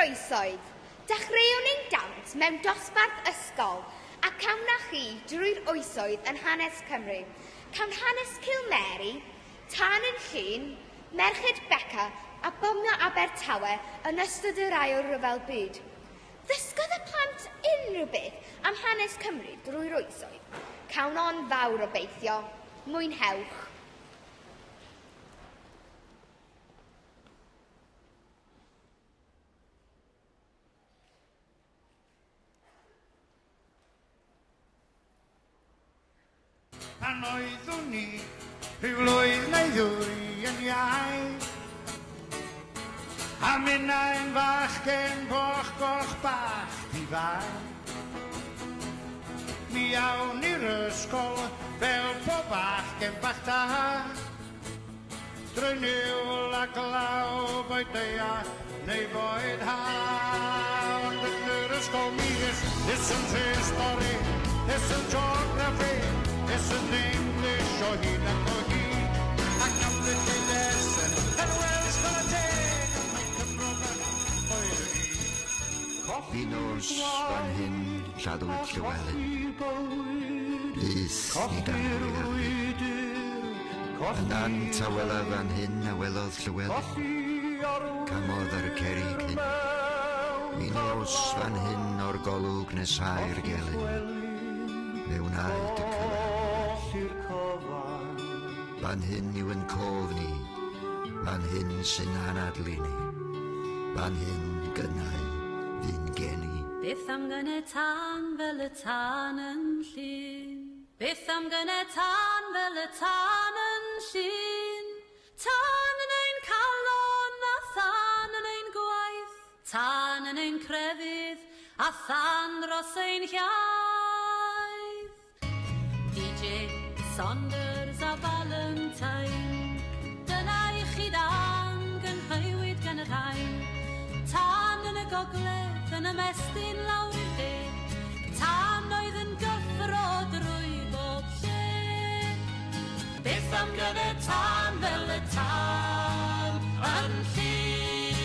oesoedd, dechreuwn ein dawns mewn dosbarth ysgol a cawnach chi drwy'r oesoedd yn hanes Cymru. Cawn hanes Cilmeri, Tân yn Llŷn, Merched Beca a Bomio Abertawe yn ystod yr Ail Ryfel Byd. Ddysgodd y plant unrhyw beth am hanes Cymru drwy'r oesoedd. Cawn on fawr obeithio. Mwynhewch. Pan oeddwn ni rhyw flwydd neu ddwy yn iau, a minnau'n fachgen goch bach di fai. Mi awn i'r ysgol fel pob bachgen bach da, drwy niwl a glaw boed deia neu boed ha. Ond yn yr ysgol mi listen to history, listen geography, listen English o hyd ac o hyd, ac am ddysgu lesson yn Welsh fel y deg, mae Cymrogan oer y hyd. Mi nos fan hyn Lladwyd Llywelyn, Lys i danwyr yn dan tawela fan hyn a welodd Llywelyn, camodd ar y cerig hyn. Mi nos fan hyn o'r golwg nesau'r gelyn, mewn aed y cyfan. Fan hyn yw yn cof ni, fan hyn sy'n anadlu ni, fan hyn gynnau fi'n geni. Beth am gynne tân fel y tân yn Llŷn? Beth am gynne tân fel y tân yn Llŷn? Tân yn ein calon a tân yn ein gwaith, tân yn ein crefydd a tân dros ein hiaith. DJ Saunders a Valentine, dyna i chi dan gynhywyd gan y rhain. Tân yn y gogledd yn ymestyn lawr i'r de, tân oedd yn gyffro drwy bob lle. Beth am gynne tân fel y tân yn Llŷn?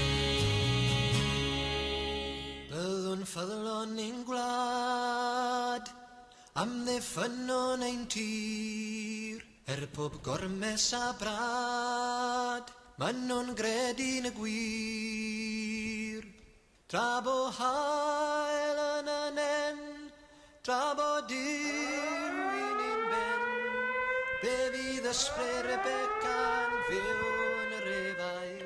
Byddwn ffyddlon ein gwlad, am ddiffynon ein tir, pob gormes a brad, maen nhw'n gredu'n y gwir. Tra bo hael yn y nen, tra bo dirwyn i'n ben, be fydd ysbryd Rebeca'n fyw yn yr efail.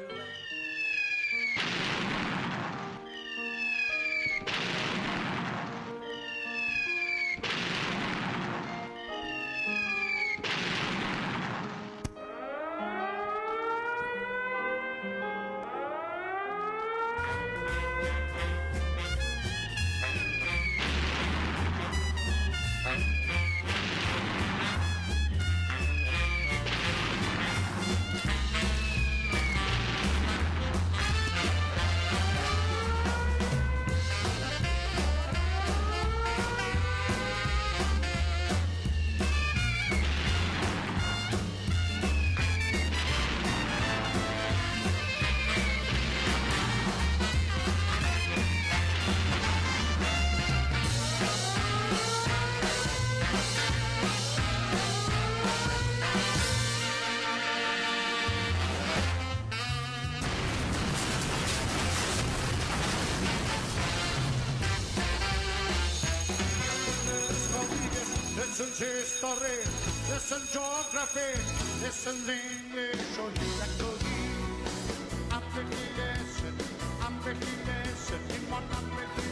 Listen to history, listen geography, listen English o hyd ac o hyd. Ambell i lesson, dim ond ambell i